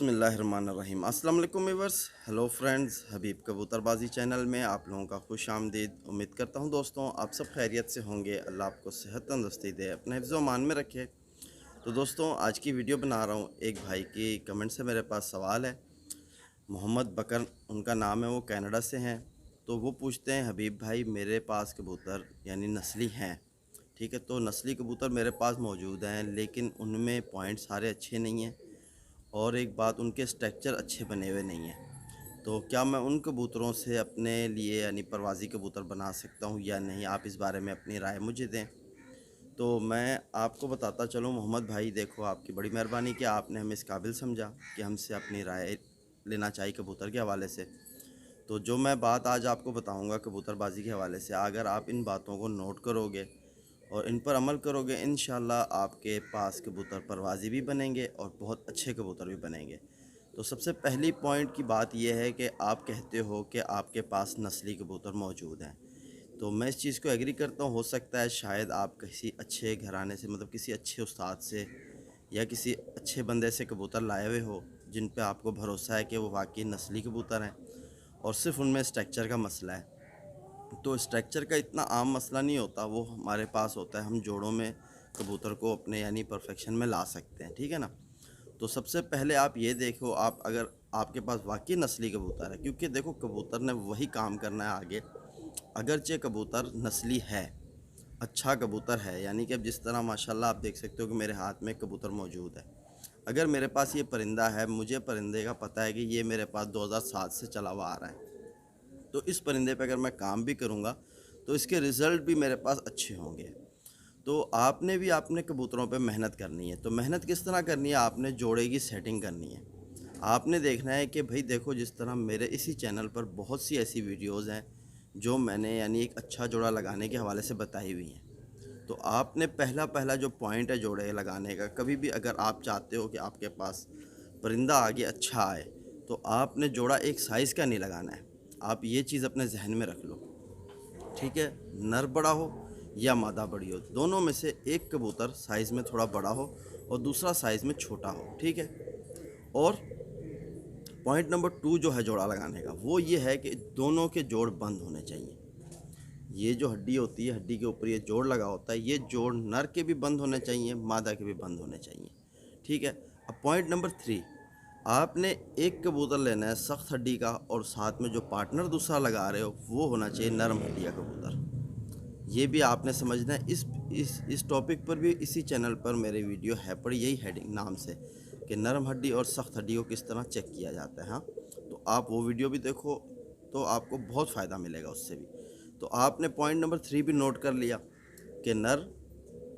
बिस्मिल्लाहिर्रहमानिर्रहीम। अस्सलाम वालेकुम व्यूअर्स, हेलो फ्रेंड्स, हबीब कबूतरबाजी चैनल में आप लोगों का खुश आमदीद। उम्मीद करता हूँ दोस्तों आप सब खैरियत से होंगे। अल्लाह आपको सेहत तंदुरुस्ती दे, अपने हिफ्ज़ व मान में रखे। तो दोस्तों आज की वीडियो बना रहा हूँ। एक भाई की कमेंट से मेरे पास सवाल है। मोहम्मद बकर उनका नाम है, वो कनाडा से हैं। तो वो पूछते हैं, हबीब भाई मेरे पास कबूतर यानी नस्ली हैं, ठीक है, तो नस्ली कबूतर मेरे पास मौजूद हैं, लेकिन उनमें पॉइंट सारे अच्छे नहीं हैं और एक बात, उनके स्ट्रक्चर अच्छे बने हुए नहीं हैं। तो क्या मैं उन कबूतरों से अपने लिए यानी परवाज़ी कबूतर बना सकता हूँ या नहीं? आप इस बारे में अपनी राय मुझे दें। तो मैं आपको बताता चलूँ मोहम्मद भाई, देखो आपकी बड़ी मेहरबानी कि आपने हमें इस काबिल समझा कि हमसे अपनी राय लेना चाहिए कबूतर के हवाले से। तो जो मैं बात आज आपको बताऊंगा कबूतरबाजी के हवाले से, अगर आप इन बातों को नोट करोगे और इन पर अमल करोगे, इंशाल्लाह आपके पास कबूतर परवाज़ी भी बनेंगे और बहुत अच्छे कबूतर भी बनेंगे। तो सबसे पहली पॉइंट की बात यह है कि आप कहते हो कि आपके पास नस्ली कबूतर मौजूद हैं। तो मैं इस चीज़ को एग्री करता हूँ। हो सकता है शायद आप किसी अच्छे घराने से, मतलब किसी अच्छे उस्ताद से या किसी अच्छे बंदे से कबूतर लाए हुए हो, जिन पे आपको भरोसा है कि वो वाकई नस्ली कबूतर हैं और सिर्फ़ उनमें स्ट्रक्चर का मसला है। तो स्ट्रक्चर का इतना आम मसला नहीं होता, वो हमारे पास होता है। हम जोड़ों में कबूतर को अपने यानी परफेक्शन में ला सकते हैं, ठीक है ना। तो सबसे पहले आप ये देखो, आप अगर आपके पास वाकई नस्ली कबूतर है, क्योंकि देखो कबूतर ने वही काम करना है आगे। अगरचे कबूतर नस्ली है, अच्छा कबूतर है, यानी कि अब जिस तरह माशाल्लाह आप देख सकते हो कि मेरे हाथ में कबूतर मौजूद है। अगर मेरे पास ये परिंदा है, मुझे परिंदे का पता है कि ये मेरे पास 2007 से चला हुआ आ रहा है, तो इस परिंदे पे अगर मैं काम भी करूँगा तो इसके रिज़ल्ट भी मेरे पास अच्छे होंगे। तो आपने कबूतरों पे मेहनत करनी है। तो मेहनत किस तरह करनी है? आपने जोड़े की सेटिंग करनी है। आपने देखना है कि भाई देखो, जिस तरह मेरे इसी चैनल पर बहुत सी ऐसी वीडियोज़ हैं जो मैंने यानी एक अच्छा जोड़ा लगाने के हवाले से बताई हुई हैं। तो आपने पहला जो पॉइंट है जोड़े लगाने का, कभी भी अगर आप चाहते हो कि आपके पास परिंदा आगे अच्छा आए, तो आपने जोड़ा एक साइज़ का नहीं लगाना है। आप ये चीज़ अपने जहन में रख लो, ठीक है। नर बड़ा हो या मादा बड़ी हो, दोनों में से एक कबूतर साइज़ में थोड़ा बड़ा हो और दूसरा साइज़ में छोटा हो, ठीक है। और पॉइंट नंबर 2 जो है जोड़ा लगाने का, वो ये है कि दोनों के जोड़ बंद होने चाहिए। ये जो हड्डी होती है, हड्डी के ऊपर ये जोड़ लगा होता है, ये जोड़ नर के भी बंद होने चाहिए, मादा के भी बंद होने चाहिए, ठीक है। अब पॉइंट नंबर 3, आपने एक कबूतर लेना है सख्त हड्डी का, और साथ में जो पार्टनर दूसरा लगा रहे हो वो होना चाहिए नरम हड्डी का कबूतर। ये भी आपने समझना है। इस टॉपिक पर भी इसी चैनल पर मेरे वीडियो है पड़ी, यही हेडिंग नाम से, कि नरम हड्डी और सख्त हड्डी को किस तरह चेक किया जाता है। हाँ, तो आप वो वीडियो भी देखो, तो आपको बहुत फ़ायदा मिलेगा उससे भी। तो आपने पॉइंट नंबर 3 भी नोट कर लिया कि नर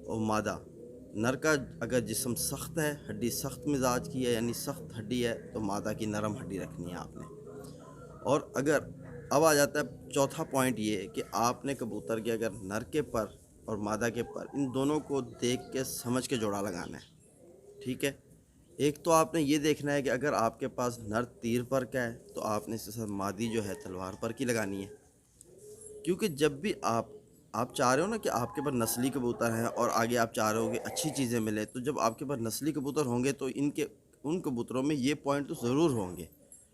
और मादा। नर का अगर जिस्म सख्त है, हड्डी सख्त मिजाज की है यानी सख्त हड्डी है, तो मादा की नरम हड्डी रखनी है आपने। और अगर अब आ जाता है चौथा पॉइंट, ये कि आपने कबूतर के अगर नर के पर और मादा के पर, इन दोनों को देख के समझ के जोड़ा लगाना है, ठीक है। एक तो आपने ये देखना है कि अगर आपके पास नर तीर पर का है, तो आपने इसके साथ मादी जो है तलवार पर की लगानी है। क्योंकि जब भी आप चाह रहे हो ना कि आपके पास नस्ली कबूतर हैं और आगे आप चाह रहे हो कि अच्छी चीज़ें मिले, तो जब आपके पास नस्ली कबूतर होंगे तो इनके उन कबूतरों में ये पॉइंट तो ज़रूर होंगे,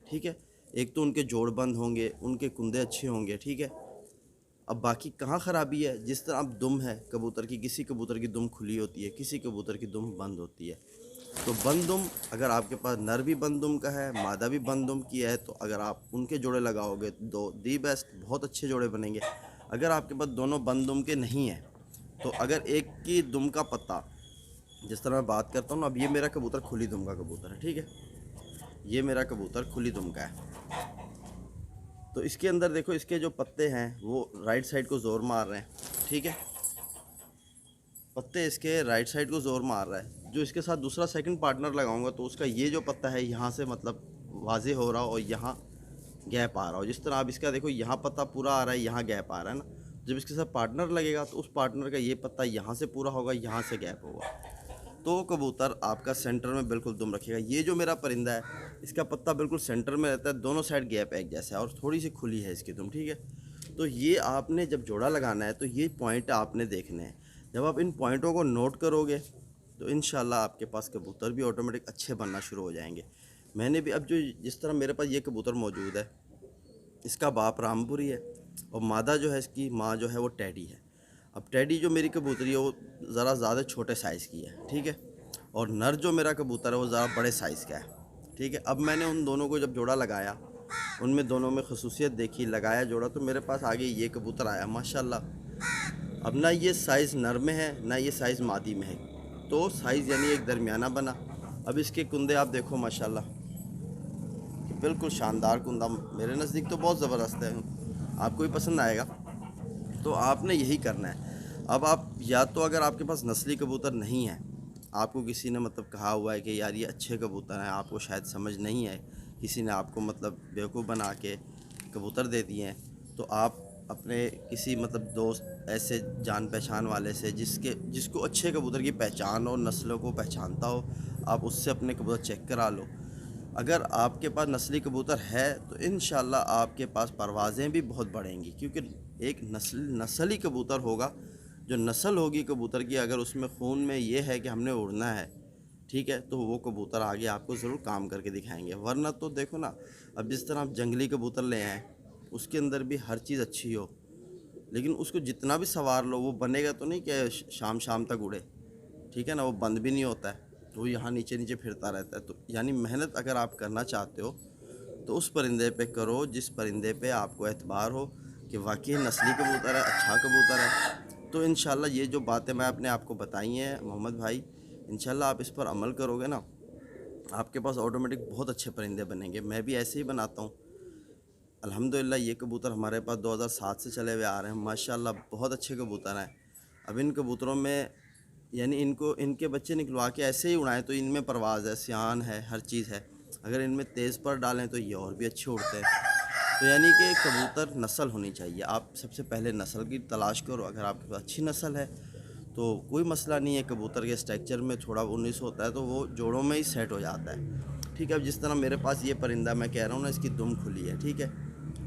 ठीक है। एक तो उनके जोड़ बंद होंगे, उनके कुंदे अच्छे होंगे, ठीक है। अब बाकी कहाँ ख़राबी है? जिस तरह अब दुम है कबूतर की, किसी कबूतर की दुम खुली होती है, किसी कबूतर की दुम बंद होती है। तो बंद दुम, अगर आपके पास नर भी बंद दुम का है, मादा भी बंद दुम की है, तो अगर आप उनके जोड़े लगाओगे तो दी बेस्ट, बहुत अच्छे जोड़े बनेंगे। अगर आपके पास दोनों बंद दुम के नहीं हैं, तो अगर एक की दुम का पत्ता, जिस तरह मैं बात करता हूँ ना, अब ये मेरा कबूतर खुली दुम का कबूतर है, ठीक है। ये मेरा कबूतर खुली दुम का है। तो इसके अंदर देखो, इसके जो पत्ते हैं वो राइट साइड को ज़ोर मार रहे हैं, ठीक है। पत्ते इसके राइट साइड को ज़ोर मार रहा है। जो इसके साथ दूसरा सेकंड पार्टनर लगाऊंगा, तो उसका ये जो पत्ता है यहाँ से मतलब वाजे हो रहा हो और यहाँ गैप आ रहा हो। जिस तरह आप इसका देखो, यहाँ पत्ता पूरा आ रहा है, यहाँ गैप आ रहा है ना। जब इसके साथ पार्टनर लगेगा तो उस पार्टनर का ये पत्ता यहाँ से पूरा होगा, यहाँ से गैप होगा, तो कबूतर आपका सेंटर में बिल्कुल दुम रखेगा। ये जो मेरा परिंदा है, इसका पत्ता बिल्कुल सेंटर में रहता है, दोनों साइड गैप एक जैसा है और थोड़ी सी खुली है इसकी दुम, ठीक है। तो ये आपने जब जोड़ा लगाना है तो ये पॉइंट आपने देखने हैं। जब आप इन पॉइंटों को नोट करोगे तो इंशाल्लाह आपके पास कबूतर भी ऑटोमेटिक अच्छे बनना शुरू हो जाएंगे। میں نے بھی اب جو جس طرح میرے پاس یہ کبوتر موجود ہے، اس کا باپ رامپوری ہے اور مادہ جو ہے اس کی ماں جو ہے وہ ٹیڈی ہے۔ اب ٹیڈی جو میری کبوتری ہے وہ ذرا زیادہ چھوٹے سائز کی ہے، ٹھیک ہے، اور نر جو میرا کبوتر ہے وہ ذرا بڑے سائز کا ہے، ٹھیک ہے۔ اب میں نے ان دونوں کو جب جوڑا لگایا، ان میں دونوں میں خصوصیت دیکھی، لگایا جوڑا، تو میرے پاس آگے یہ کبوتر آیا ماشاءاللہ۔ اب نہ یہ سائز نر میں ہے نہ یہ سائز مادی میں ہے، تو سائز یعنی ایک درمیانہ بنا۔ اب اس کے کندے آپ دیکھو ماشاءاللہ کہ بالکل شاندار کندہ، میرے نزدیک تو بہت زبردست ہے، آپ کو بھی پسند آئے گا۔ تو آپ نے یہی کرنا ہے۔ اب آپ یا تو اگر آپ کے پاس نسلی کبوتر نہیں ہے، آپ کو کسی نے مطلب کہا ہوا ہے کہ یار یہ اچھے کبوتر ہیں، آپ کو شاید سمجھ نہیں ہے، کسی نے آپ کو مطلب بیوقوف بنا کے کبوتر دے دیے ہیں، تو آپ اپنے کسی مطلب دوست ایسے جان پہچان والے سے جس کو اچھے کبوتر کی پہچان ہو، نسلوں کو پہچانتا ہو، آپ اس سے اپنے کبوتر چیک کرا لو۔ اگر آپ کے پاس نسلی کبوتر ہے تو انشاءاللہ آپ کے پاس پروازیں بھی بہت بڑھیں گی، کیونکہ ایک نسلی کبوتر ہوگا، جو نسل ہوگی کبوتر کی، اگر اس میں خون میں یہ ہے کہ ہم نے اڑنا ہے، ٹھیک ہے، تو وہ کبوتر آگے آپ کو ضرور کام کر کے دکھائیں گے۔ ورنہ تو دیکھو نا، اب جس طرح آپ جنگلی کبوتر لے آئیں، اس کے اندر بھی ہر چیز اچھی ہو، لیکن اس کو جتنا بھی سوار لو وہ بنے گا تو نہیں کہ شام تک اڑے، ٹھیک ہے نا، وہ بند بھی نہیں ہوتا ہے، تو وہ یہاں نیچے نیچے پھرتا رہتا ہے۔ تو یعنی محنت اگر آپ کرنا چاہتے ہو تو اس پرندے پہ کرو جس پرندے پہ آپ کو اعتبار ہو کہ واقعی نسلی کبوتر ہے، اچھا کبوتر ہے۔ تو انشاءاللہ یہ جو باتیں میں اپنے آپ کو بتائی ہیں محمد بھائی، انشاءاللہ آپ اس پر عمل کرو گے نا، آپ کے پاس آٹومیٹک بہت اچھے پرندے بنیں گے۔ میں بھی ایسے ہی بناتا ہوں الحمدللہ۔ یہ کبوتر ہمارے پاس 2007 سے چلے ہوئے آ رہے ہیں ماشاءاللہ، بہت اچھے کبوتر ہیں۔ اب ان کبوتروں میں یعنی ان کے بچے نکلوا کے ایسے ہی اڑائیں تو ان میں پرواز ہے، سیان ہے، ہر چیز ہے۔ اگر ان میں تیز پر ڈالیں تو یہ اور بھی اچھے اڑتے ہیں۔ تو یعنی کہ کبوتر نسل ہونی چاہیے، آپ سب سے پہلے نسل کی تلاش کرو۔ اگر آپ کے پاس اچھی نسل ہے تو کوئی مسئلہ نہیں ہے، کبوتر کے اسٹرکچر میں تھوڑا 19 ہوتا ہے تو وہ جوڑوں میں ہی سیٹ ہو جاتا ہے، ٹھیک ہے۔ اب جس طرح میرے پاس یہ پرندہ میں کہہ رہا ہوں نا، اس کی دم کھلی ہے، ٹھیک ہے،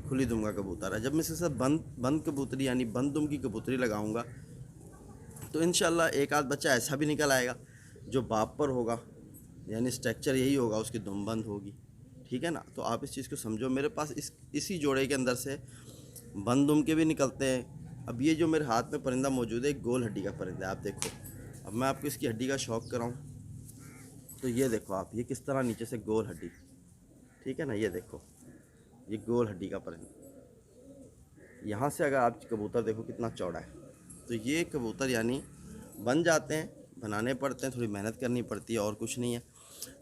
کھلی دم کا کبوتر ہے۔ جب میں اس کے ساتھ بند کبوتری یعنی بند دم کی کبوتری لگاؤں گا تو انشاءاللہ ایک آدھ بچہ ایسا بھی نکل آئے گا جو باپ پر ہوگا، یعنی اسٹرکچر یہی ہوگا، اس کی دم بند ہوگی، ٹھیک ہے نا۔ تو آپ اس چیز کو سمجھو۔ میرے پاس اسی جوڑے کے اندر سے بند دم کے بھی نکلتے ہیں۔ اب یہ جو میرے ہاتھ میں پرندہ موجود ہے ایک گول ہڈی کا پرندہ ہے، آپ دیکھو۔ اب میں آپ کو اس کی ہڈی کا شوق کراؤں تو یہ دیکھو آپ، یہ کس طرح نیچے سے گول ہڈی، ٹھیک ہے نا، یہ دیکھو، یہ گول ہڈی کا پرندہ۔ یہاں سے اگر آپ کبوتر دیکھو کتنا چوڑا ہے، تو یہ کبوتر یعنی بن جاتے ہیں، بنانے پڑتے ہیں، تھوڑی محنت کرنی پڑتی ہے، اور کچھ نہیں ہے۔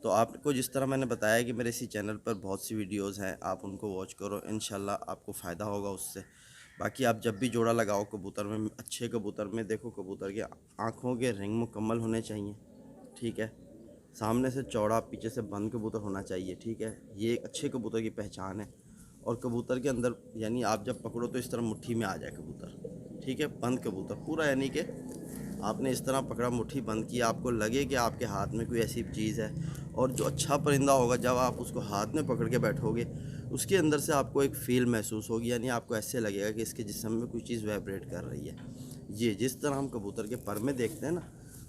تو آپ کو جس طرح میں نے بتایا کہ میرے اسی چینل پر بہت سی ویڈیوز ہیں، آپ ان کو واچ کرو، انشاءاللہ آپ کو فائدہ ہوگا اس سے۔ باقی آپ جب بھی جوڑا لگاؤ کبوتر میں، اچھے کبوتر میں دیکھو کبوتر کے آنکھوں کے رنگ مکمل ہونے چاہیے، ٹھیک ہے، سامنے سے چوڑا پیچھے سے بند کبوتر ہونا چاہیے، ٹھیک ہے، یہ ایک اچھے کبوتر کی پہچان ہے۔ اور کبوتر کے اندر یعنی آپ جب پکڑو تو اس طرح مٹھی میں آ جائے کبوتر، ٹھیک ہے، بند کبوتر پورا، یعنی کہ آپ نے اس طرح پکڑا، مٹھی بند کی، آپ کو لگے کہ آپ کے ہاتھ میں کوئی ایسی چیز ہے۔ اور جو اچھا پرندہ ہوگا جب آپ اس کو ہاتھ میں پکڑ کے بیٹھو گے، اس کے اندر سے آپ کو ایک فیل محسوس ہوگی، یعنی آپ کو ایسے لگے گا کہ اس کے جسم میں کوئی چیز وائبریٹ کر رہی ہے۔ یہ جس طرح ہم کبوتر کے پر میں دیکھتے ہیں نا،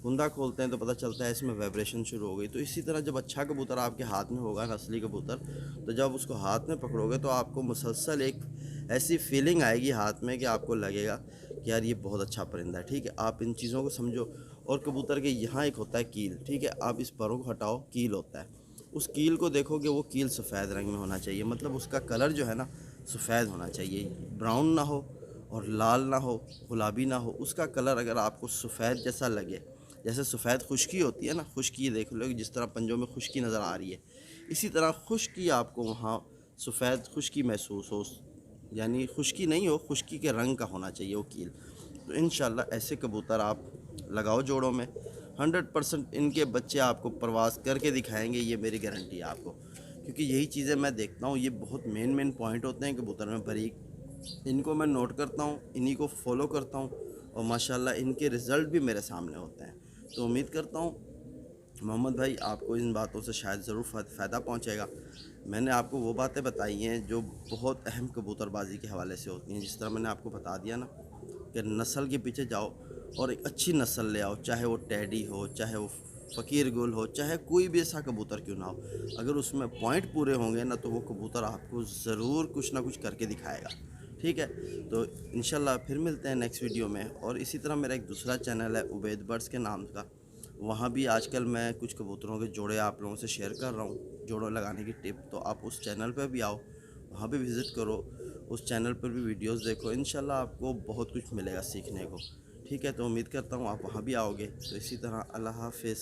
کندا کھولتے ہیں تو پتہ چلتا ہے اس میں وائبریشن شروع ہو گئی، تو اسی طرح جب اچھا کبوتر آپ کے ہاتھ میں ہوگا، نسلی کبوتر، تو جب اس کو ہاتھ میں پکڑو گے تو آپ کو مسلسل ایک ایسی فیلنگ آئے گی ہاتھ میں کہ آپ کو لگے گا کہ یار یہ بہت اچھا پرندہ ہے، ٹھیک ہے۔ آپ ان چیزوں کو سمجھو۔ اور کبوتر کے یہاں ایک ہوتا ہے کیل، ٹھیک ہے، آپ اس پروں کو ہٹاؤ، کیل ہوتا ہے، اس کیل کو دیکھو کہ وہ کیل سفید رنگ میں ہونا چاہیے، مطلب اس کا کلر جو ہے نا سفید ہونا چاہیے، براؤن نہ ہو اور لال نہ ہو، گلابی نہ ہو، اس کا کلر اگر آپ کو سفید جیسا لگے، جیسے سفید خشکی ہوتی ہے نا، خشکی دیکھ لو جس طرح پنجوں میں خشکی نظر آ رہی ہے، اسی طرح خشکی آپ کو وہاں سفید خشکی محسوس ہو، یعنی خشکی نہیں ہو، خشکی کے رنگ کا ہونا چاہیے وہ کیل۔ تو انشاءاللہ ایسے کبوتر آپ لگاؤ جوڑوں میں، 100% ان کے بچے آپ کو پرواز کر کے دکھائیں گے، یہ میری گارنٹی ہے آپ کو، کیونکہ یہی چیزیں میں دیکھتا ہوں، یہ بہت مین پوائنٹ ہوتے ہیں کبوتر میں باریک، ان کو میں نوٹ کرتا ہوں، انہی کو فالو کرتا ہوں، اور ماشاءاللہ ان کے رزلٹ بھی میرے سامنے ہوتے ہیں۔ تو امید کرتا ہوں محمد بھائی آپ کو ان باتوں سے شاید ضرور فائدہ پہنچے گا۔ میں نے آپ کو وہ باتیں بتائی ہیں جو بہت اہم کبوتر بازی کے حوالے سے ہوتی ہیں، جس طرح میں نے آپ کو بتا دیا نا کہ نسل کے پیچھے جاؤ اور ایک اچھی نسل لے آؤ، چاہے وہ ٹیڈی ہو، چاہے وہ फ़कीर गुल हो, चाहे कोई भी ऐसा कबूतर क्यों ना हो, अगर उसमें पॉइंट पूरे होंगे ना तो वो कबूतर आपको ज़रूर कुछ ना कुछ करके दिखाएगा। ठीक है, तो इंशाल्लाह फिर मिलते हैं नेक्स्ट वीडियो में। और इसी तरह मेरा एक दूसरा चैनल है उबैद बर्ड्स के नाम का, वहाँ भी आजकल मैं कुछ कबूतरों के जोड़े आप लोगों से शेयर कर रहा हूँ, जोड़ों लगाने की टिप। तो आप उस चैनल पर भी आओ, वहाँ भी विज़िट करो, उस चैनल पर भी वीडियोस देखो, इंशाल्लाह आपको बहुत कुछ मिलेगा सीखने को। ठीक है, तो उम्मीद करता हूँ आप वहाँ भी आओगे। तो इसी तरह अल्लाह हाफ़िज़।